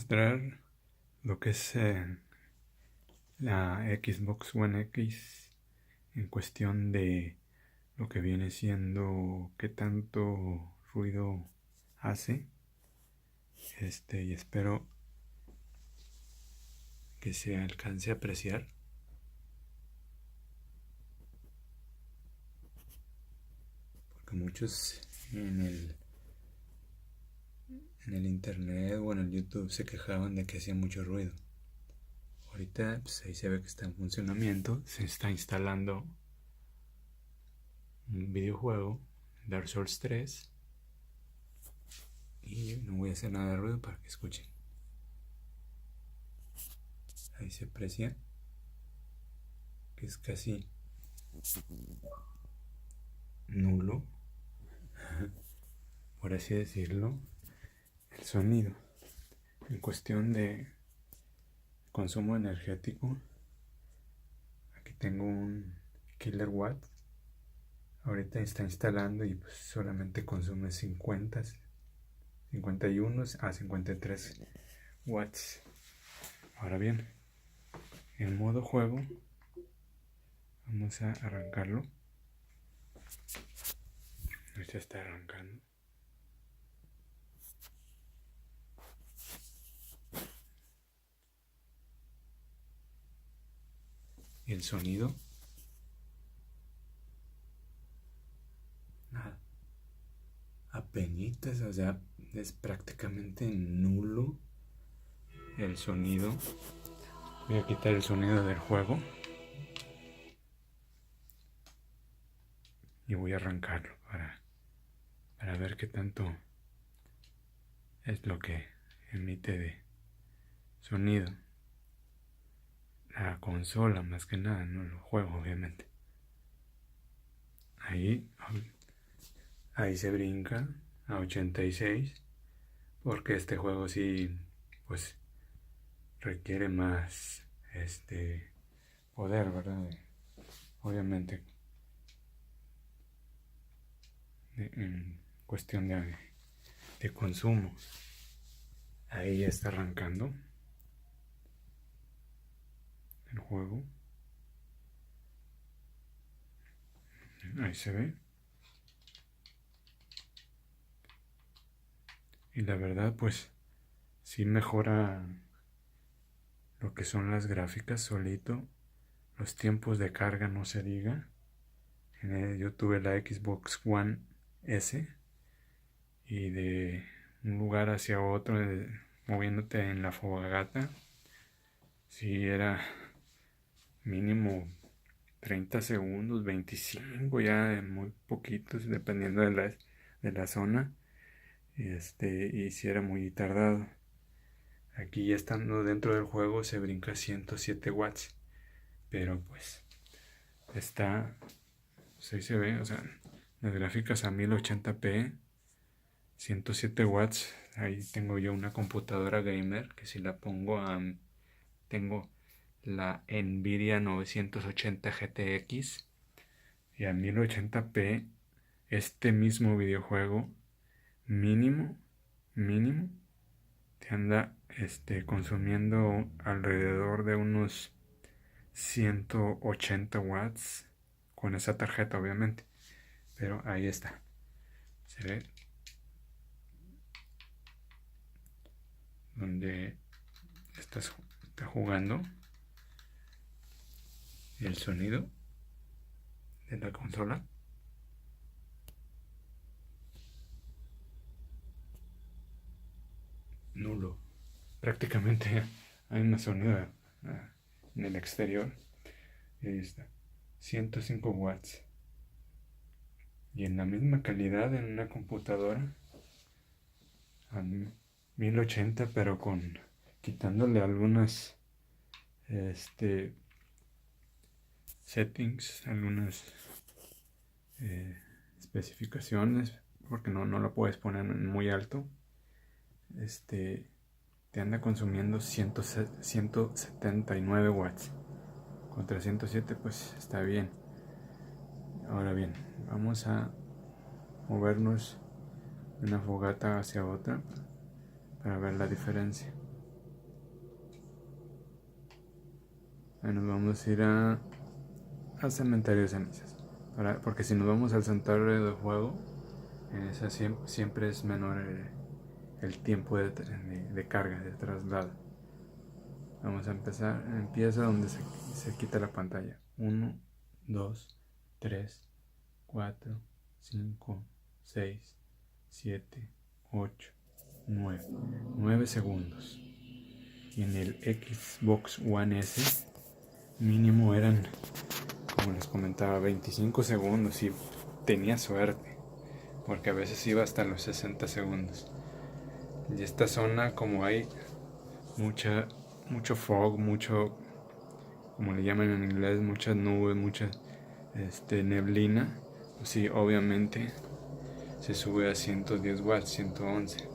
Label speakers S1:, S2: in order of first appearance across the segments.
S1: Mostrar lo que es la Xbox One X en cuestión de lo que viene siendo qué tanto ruido hace, y espero que se alcance a apreciar, porque muchos en el internet o en el YouTube se quejaban de que hacía mucho ruido. Ahorita pues ahí se ve que está en funcionamiento, se está instalando un videojuego, Dark Souls 3, y no voy a hacer nada de ruido para que escuchen. Ahí se aprecia que es casi nulo, por así decirlo, el sonido. En cuestión de consumo energético, aquí tengo un Killer Watt. Ahorita está instalando y pues solamente consume 51 a 53 watts. Ahora bien, en modo juego, vamos a arrancarlo. Ya está arrancando. Y el sonido, nada, apenitas, o sea, es prácticamente nulo el sonido. Voy a quitar el sonido del juego y voy a arrancarlo para ver qué tanto es lo que emite de sonido la consola, más que nada, no el juego, obviamente. Ahí se brinca a 86, porque este juego sí pues requiere más poder, ¿verdad? Obviamente en cuestión de consumo. Ahí ya está arrancando el juego. Ahí se ve. Y la verdad pues sí mejora lo que son las gráficas solito. Los tiempos de carga no se diga. Yo tuve la Xbox One S y de un lugar hacia otro, moviéndote en la fogata, sí era mínimo 30 segundos, 25, ya muy poquitos, dependiendo de la zona, y si era muy tardado. Aquí ya estando dentro del juego se brinca 107 watts, pero pues está, pues ahí se ve, o sea, las gráficas a 1080p, 107 watts. Ahí tengo yo una computadora gamer que si la pongo tengo la Nvidia 980 GTX y a 1080p este mismo videojuego mínimo te anda consumiendo alrededor de unos 180 watts con esa tarjeta, obviamente, pero ahí está, se ve donde está jugando el sonido de la consola. Nulo, prácticamente hay una sonido en el exterior. Y ahí está, 105 watts, y en la misma calidad en una computadora a 1080, pero quitándole algunas settings, algunas especificaciones, porque no lo puedes poner muy alto. Te anda consumiendo 179 watts. Contra 107 pues está bien. Ahora bien, vamos a movernos de una fogata hacia otra para ver la diferencia. nos vamos a ir al cementerio de cenizas. Porque si nos vamos al santuario de juego, en esa siempre es menor el tiempo de carga, de traslado. Vamos a empezar. Empieza donde se quita la pantalla. 1, 2, 3, 4, 5, 6, 7, 8, 9. 9 segundos. Y en el Xbox One S mínimo eran, como les comentaba, 25 segundos y tenía suerte, porque a veces iba hasta los 60 segundos. Y esta zona, como hay mucho fog, como le llaman en inglés, muchas nubes, mucha neblina, pues sí, obviamente se sube a 110 watts, 111.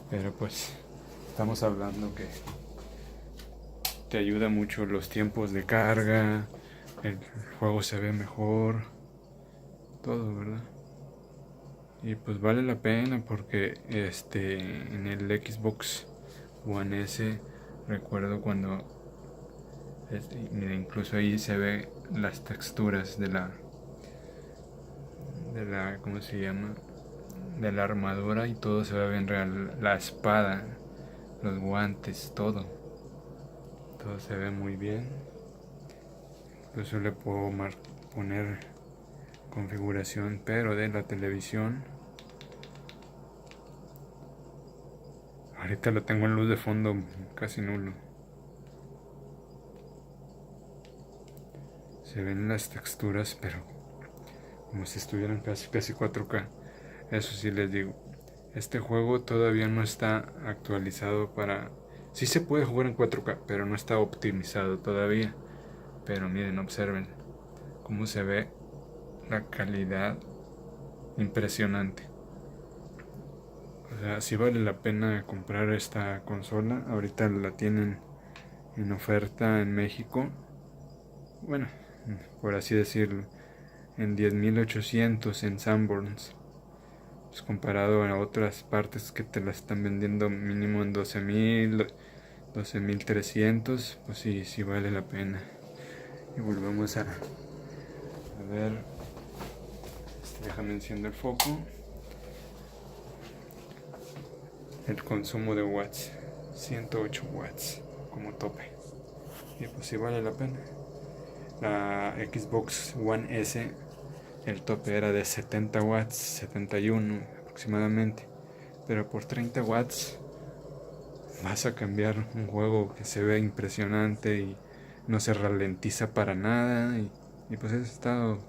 S1: Pero pues estamos hablando que te ayuda mucho los tiempos de carga, el juego se ve mejor, todo, ¿verdad? Y pues vale la pena porque en el Xbox One S recuerdo cuando mira, incluso ahí se ve las texturas de la ¿cómo se llama? De la armadura, y todo se ve bien real, la espada, los guantes, todo se ve muy bien. Incluso le puedo poner configuración, pero de la televisión. Ahorita lo tengo en luz de fondo casi nulo. Se ven las texturas, pero como si estuvieran casi 4K. Eso sí les digo, este juego todavía no está actualizado para... Sí se puede jugar en 4K, pero no está optimizado todavía. Pero miren, observen cómo se ve la calidad impresionante. O sea, sí vale la pena comprar esta consola. Ahorita la tienen en oferta en México. Bueno, por así decirlo, en 10,800 en Sanborns. Pues comparado a otras partes que te la están vendiendo mínimo en 12,000, 12,300, pues sí vale la pena. Y volvemos a ver. Déjame enciendo el foco. El consumo de watts, 108 watts como tope. Y pues sí vale la pena. La Xbox One S, el tope era de 70 watts, 71 aproximadamente. Pero por 30 watts vas a cambiar un juego que se ve impresionante y no se ralentiza para nada. Y pues he estado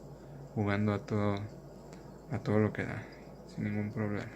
S1: jugando a todo lo que da, sin ningún problema.